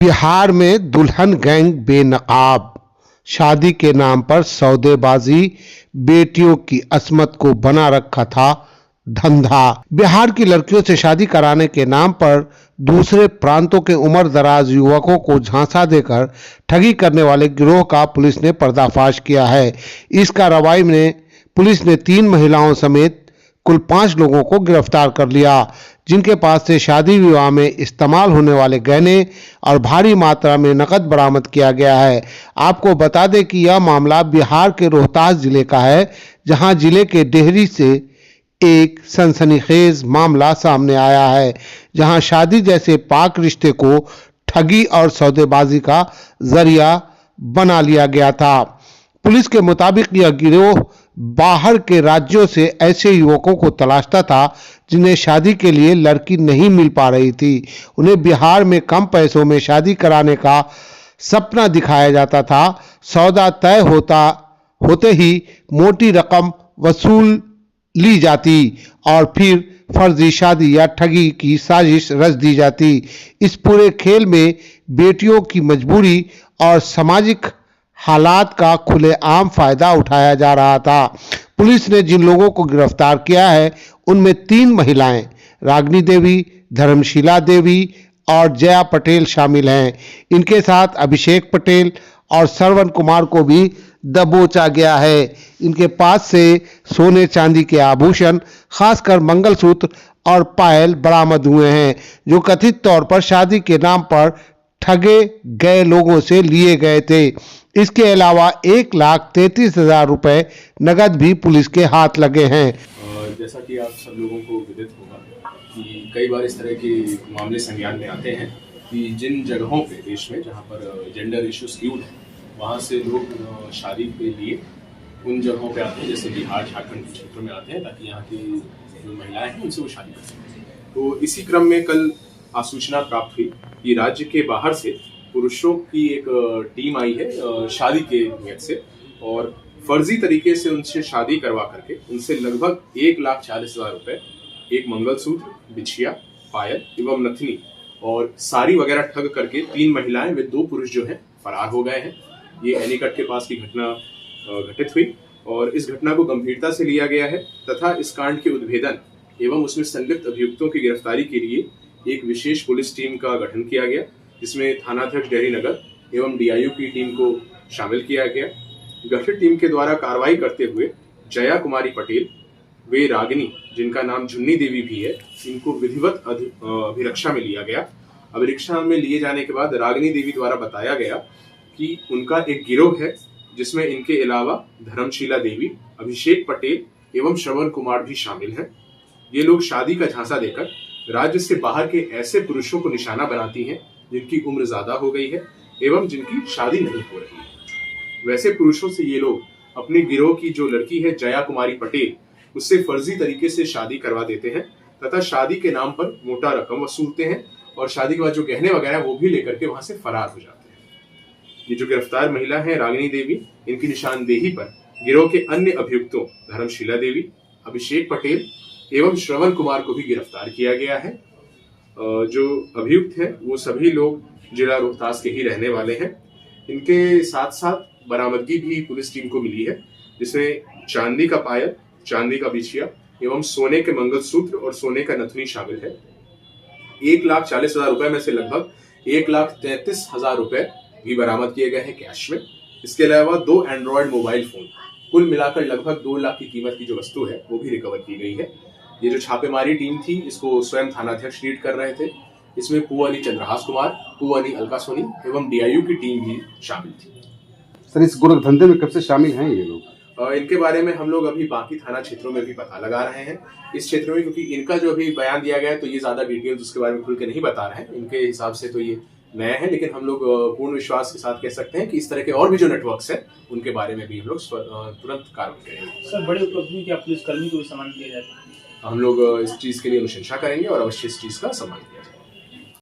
बिहार में दुल्हन गैंग बेनकाब, शादी के नाम पर सौदेबाजी, बेटियों की अस्मत को बना रखा था धंधा। बिहार की लड़कियों से शादी कराने के नाम पर दूसरे प्रांतों के उम्रदराज युवकों को झांसा देकर ठगी करने वाले गिरोह का पुलिस ने पर्दाफाश किया है। इस कार्रवाई में पुलिस ने 3 महिलाओं समेत कुल 5 लोगों को गिरफ्तार कर लिया, जिनके पास से शादी विवाह में इस्तेमाल होने वाले गहने और भारी मात्रा में नकद बरामद किया गया है। आपको बता दें कि यह मामला बिहार के रोहतास जिले का है, जहां जिले के डेहरी से एक सनसनीखेज मामला सामने आया है, जहां शादी जैसे पाक रिश्ते को ठगी और सौदेबाजी का जरिया बना लिया गया था। पुलिस के मुताबिक यह गिरोह बाहर के राज्यों से ऐसे युवकों को तलाशता था जिन्हें शादी के लिए लड़की नहीं मिल पा रही थी। उन्हें बिहार में कम पैसों में शादी कराने का सपना दिखाया जाता था। सौदा तय होते ही मोटी रकम वसूल ली जाती और फिर फर्जी शादी या ठगी की साजिश रच दी जाती। इस पूरे खेल में बेटियों की मजबूरी और सामाजिक हालात का खुलेआम फायदा उठाया जा रहा था। पुलिस ने जिन लोगों को गिरफ्तार किया है, उनमें 3 महिलाएं रागिनी देवी, धर्मशीला देवी और जया पटेल शामिल हैं। इनके साथ अभिषेक पटेल और श्रवण कुमार को भी दबोचा गया है। इनके पास से सोने चांदी के आभूषण, खासकर मंगलसूत्र और पायल बरामद हुए हैं, जो कथित तौर पर शादी के नाम पर ठगे गए लोगों से लिए गए थे। इसके अलावा 1,33,000 रुपए नगद भी पुलिस के हाथ लगे हैं। जैसा कि आप सब लोगों को विदित होगा कि कई बार इस तरह के मामले संज्ञान में आते हैं कि जिन जगहों पे देश में जहाँ पर जेंडर इशू स्क्यूड है, वहाँ से लोग शादी के लिए उन जगहों पे आते हैं, जैसे बिहार झारखंड के क्षेत्रों में आते हैं, ताकि यहाँ की जो महिलाएं हैं उनसे वो शादी कर सकें। तो इसी क्रम में कल सूचना प्राप्त हुई कि राज्य के बाहर से पुरुषों की एक टीम आई है शादी के नियत से, और फर्जी तरीके से उनसे शादी करवा करके उनसे लगभग 1,40,000 रुपए, एक मंगलसूत्र, बिछिया, पायल एवं नथनी और साड़ी वगैरह ठग करके 3 महिलाएं व 2 पुरुष जो हैं फरार हो गए हैं। ये एनीकट के पास की घटना घटित हुई और इस घटना को गंभीरता से लिया गया है तथा इस कांड के उद्भेदन एवं उसमें संलिप्त अभियुक्तों की गिरफ्तारी के लिए एक विशेष पुलिस टीम का गठन किया गया, जिसमें थानाध्यक्ष डेहरी नगर एवं डीआईयू की टीम को शामिल किया गया। गठित टीम के द्वारा कार्रवाई करते हुए जया कुमारी पटेल वे रागिनी, जिनका नाम झुन्नी देवी भी है, इनको विधिवत अभिरक्षा में लिया गया। अभिरक्षा में लिए जाने के बाद रागिनी देवी द्वारा बताया गया कि उनका एक गिरोह है, जिसमें इनके अलावा धर्मशीला देवी, अभिषेक पटेल एवं श्रवण कुमार भी शामिल हैं। ये लोग शादी का झांसा देकर राज्य से बाहर के ऐसे पुरुषों को निशाना बनाती हैं जिनकी उम्र ज्यादा हो गई है एवं जिनकी शादी नहीं हो रही है। वैसे पुरुषों से ये लोग अपनी गिरोह की जो लड़की है जया कुमारी पटेल, उससे फर्जी तरीके से शादी करवा देते हैं तथा शादी के नाम पर मोटा रकम वसूलते हैं और शादी के बाद जो गहने वगैरह वो भी लेकर के वहां से फरार हो जाते हैं। ये जो गिरफ्तार महिला है रागिनी देवी, इनकी निशानदेही पर गिरोह के अन्य अभियुक्तों धर्मशीला देवी, अभिषेक पटेल एवं श्रवण कुमार को भी गिरफ्तार किया गया है। जो अभियुक्त हैं वो सभी लोग जिला रोहतास के ही रहने वाले हैं। इनके साथ साथ बरामदगी भी पुलिस टीम को मिली है, जिसमें चांदी का पायल, चांदी का बिछिया एवं सोने के मंगलसूत्र और सोने का नथनी शामिल है। 1,40,000 रुपए में से लगभग 1,33,000 रुपए भी बरामद किए गए हैं कैश में। इसके अलावा 2 एंड्रॉयड मोबाइल फोन, कुल मिलाकर लगभग 2 लाख की कीमत की जो वस्तु है वो भी रिकवर की गई है। ये जो छापेमारी टीम थी, इसको स्वयं थानाध्यक्ष लीड कर रहे थे। इसमें पुअनी चंद्रहास कुमार, पुअनी अलका सोनी एवं डीआईयू की टीम भी शामिल थी। सर, इस गोरख धंधे में कब से शामिल हैं ये लोग? इनके बारे में हम लोग अभी बाकी थाना क्षेत्रों में भी पता लगा रहे हैं। इस क्षेत्र में क्योंकि इनका जो अभी बयान दिया गया है, तो ये ज्यादा डिटेल्स उसके बारे में खुल के नहीं बता रहे हैं। इनके हिसाब से तो ये नया है, लेकिन हम लोग पूर्ण विश्वास के साथ कह सकते हैं कि इस तरह के और भी जो नेटवर्क्स हैं उनके बारे में भी हम लोग तुरंत कार्रवाई करेंगे। सर, बड़ी उपलब्धि क्या पुलिसकर्मी को भी सम्मान किया जाता है? हम लोग इस चीज के लिए अनुशंसा करेंगे और अवश्य इस चीज का सम्मान किया जाएगा।